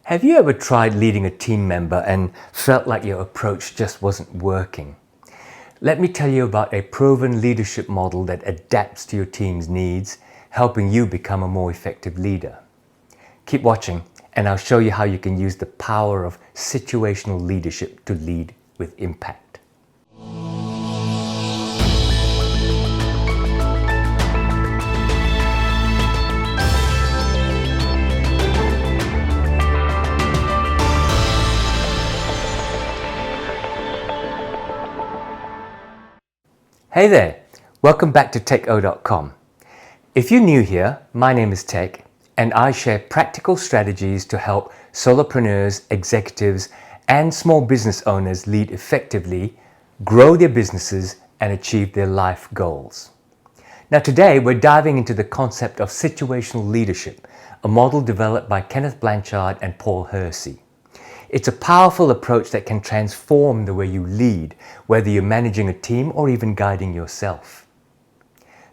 Have you ever tried leading a team member and felt like your approach just wasn't working? Let me tell you about a proven leadership model that adapts to your team's needs, helping you become a more effective leader. Keep watching and I'll show you how you can use the power of situational leadership to lead with impact. Hey there, welcome back to TechO.com. If you're new here, my name is Tech and I share practical strategies to help solopreneurs, executives and small business owners lead effectively, grow their businesses and achieve their life goals. Now today we're diving into the concept of situational leadership, a model developed by Kenneth Blanchard and Paul Hersey. It's a powerful approach that can transform the way you lead, whether you're managing a team or even guiding yourself.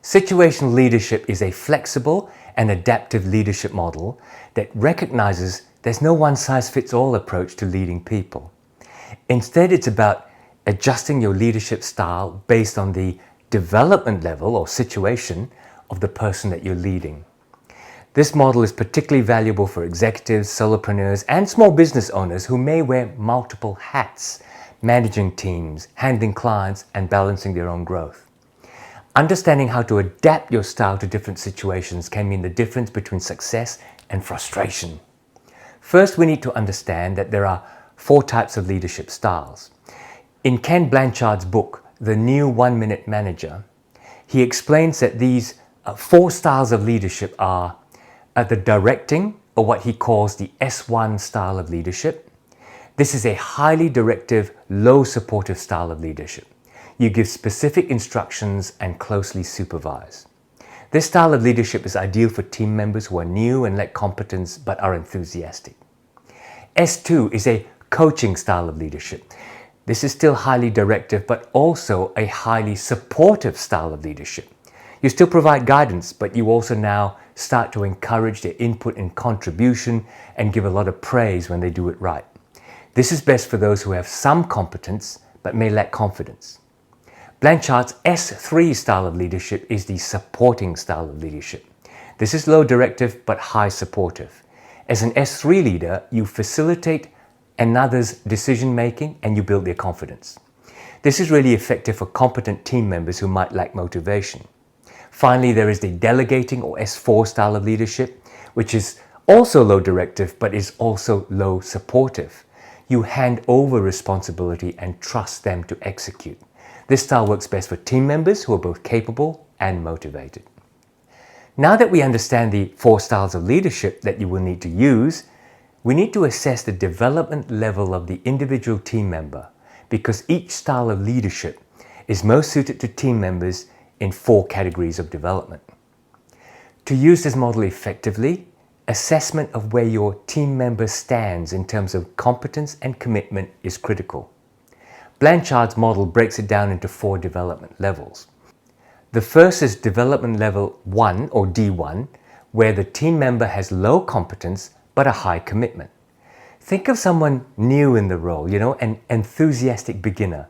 Situational leadership is a flexible and adaptive leadership model that recognizes there's no one-size-fits-all approach to leading people. Instead, it's about adjusting your leadership style based on the development level or situation of the person that you're leading. This model is particularly valuable for executives, solopreneurs, and small business owners who may wear multiple hats, managing teams, handling clients, and balancing their own growth. Understanding how to adapt your style to different situations can mean the difference between success and frustration. First, we need to understand that there are 4 types of leadership styles. In Ken Blanchard's book, The New 1-Minute Manager, he explains that these 4 styles of leadership are the directing, or what he calls the S1 style of leadership. This is a highly directive, low supportive style of leadership. You give specific instructions and closely supervise. This style of leadership is ideal for team members who are new and lack competence but are enthusiastic. S2 is a coaching style of leadership. This is still highly directive but also a highly supportive style of leadership. You still provide guidance, but you also now start to encourage their input and contribution and give a lot of praise when they do it right. This is best for those who have some competence but may lack confidence. Blanchard's S3 style of leadership is the supporting style of leadership. This is low directive but high supportive. As an S3 leader, you facilitate another's decision making and you build their confidence. This is really effective for competent team members who might lack motivation. Finally, there is the delegating or S4 style of leadership, which is also low directive but is also low supportive. You hand over responsibility and trust them to execute. This style works best for team members who are both capable and motivated. Now that we understand the 4 styles of leadership that you will need to use, we need to assess the development level of the individual team member, because each style of leadership is most suited to team members in 4 categories of development. To use this model effectively, assessment of where your team member stands in terms of competence and commitment is critical. Blanchard's model breaks it down into 4 development levels. The first is development level 1 or D1, where the team member has low competence but a high commitment. Think of someone new in the role, an enthusiastic beginner.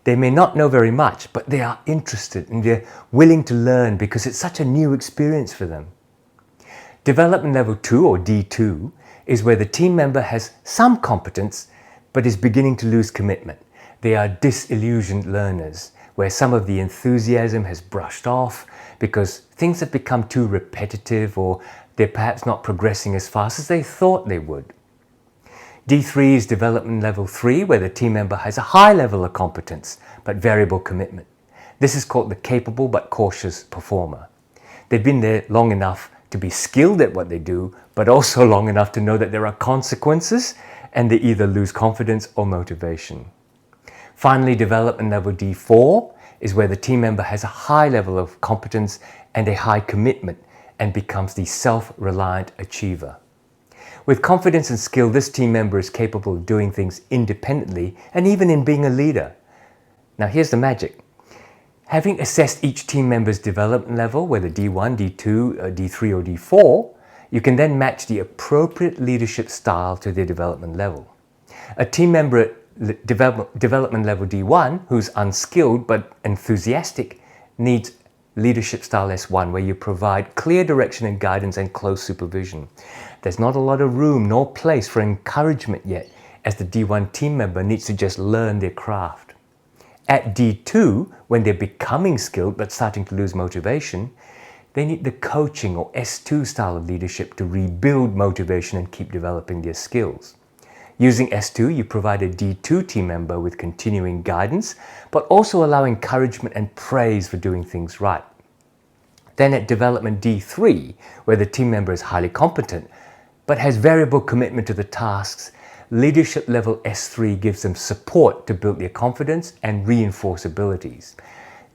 They may not know very much, but they are interested and they're willing to learn because it's such a new experience for them. Development level 2 or D2 is where the team member has some competence but is beginning to lose commitment. They are disillusioned learners where some of the enthusiasm has brushed off because things have become too repetitive or they're perhaps not progressing as fast as they thought they would. D3 is development level 3, where the team member has a high level of competence but variable commitment. This is called the capable but cautious performer. They've been there long enough to be skilled at what they do, but also long enough to know that there are consequences and they either lose confidence or motivation. Finally, development level D4 is where the team member has a high level of competence and a high commitment and becomes the self-reliant achiever. With confidence and skill, this team member is capable of doing things independently and even in being a leader. Now here's the magic. Having assessed each team member's development level, whether D1, D2, D3 or D4, You can then match the appropriate leadership style to their development level. A team member at development level D1 who's unskilled but enthusiastic needs leadership style S1, where you provide clear direction and guidance and close supervision. There's not a lot of room nor place for encouragement yet, as the D1 team member needs to just learn their craft. At D2, when they're becoming skilled but starting to lose motivation, they need the coaching or S2 style of leadership to rebuild motivation and keep developing their skills. Using S2, you provide a D2 team member with continuing guidance, but also allow encouragement and praise for doing things right. Then at development D3, where the team member is highly competent, but has variable commitment to the tasks, leadership level S3 gives them support to build their confidence and reinforce abilities.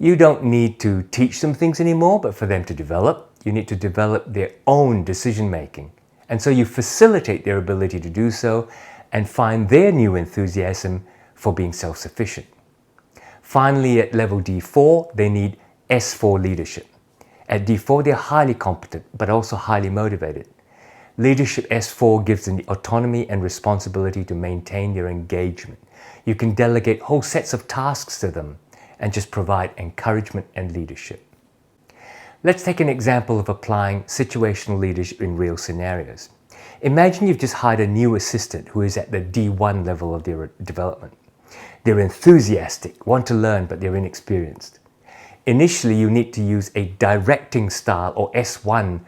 You don't need to teach them things anymore, but for them to develop, you need to develop their own decision making. And so you facilitate their ability to do so and find their new enthusiasm for being self-sufficient. Finally, at level D4, they need S4 leadership. At D4, they're highly competent, but also highly motivated. Leadership S4 gives them the autonomy and responsibility to maintain their engagement. You can delegate whole sets of tasks to them and just provide encouragement and leadership. Let's take an example of applying situational leadership in real scenarios. Imagine you've just hired a new assistant who is at the D1 level of their development. They're enthusiastic, want to learn, but they're inexperienced. Initially, you need to use a directing style or S1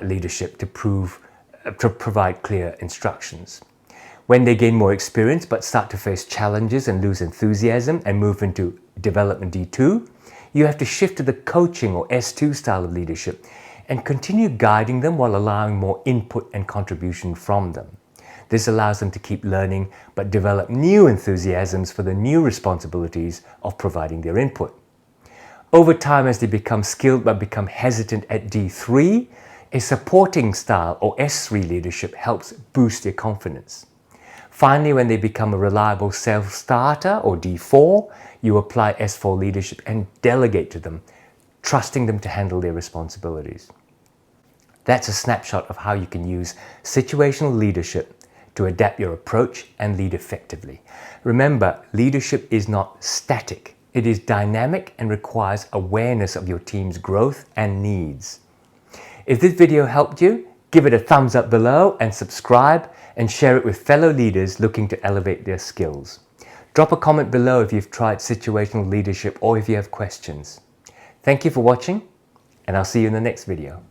leadership to provide clear instructions. When they gain more experience but start to face challenges and lose enthusiasm and move into development D2, you have to shift to the coaching or S2 style of leadership and continue guiding them while allowing more input and contribution from them. This allows them to keep learning but develop new enthusiasms for the new responsibilities of providing their input. Over time, as they become skilled but become hesitant at D3, a supporting style or S3 leadership helps boost their confidence. Finally, when they become a reliable self-starter or D4, you apply S4 leadership and delegate to them, trusting them to handle their responsibilities. That's a snapshot of how you can use situational leadership to adapt your approach and lead effectively. Remember, leadership is not static. It is dynamic and requires awareness of your team's growth and needs. If this video helped you, give it a thumbs up below and subscribe and share it with fellow leaders looking to elevate their skills. Drop a comment below if you've tried situational leadership or if you have questions. Thank you for watching, and I'll see you in the next video.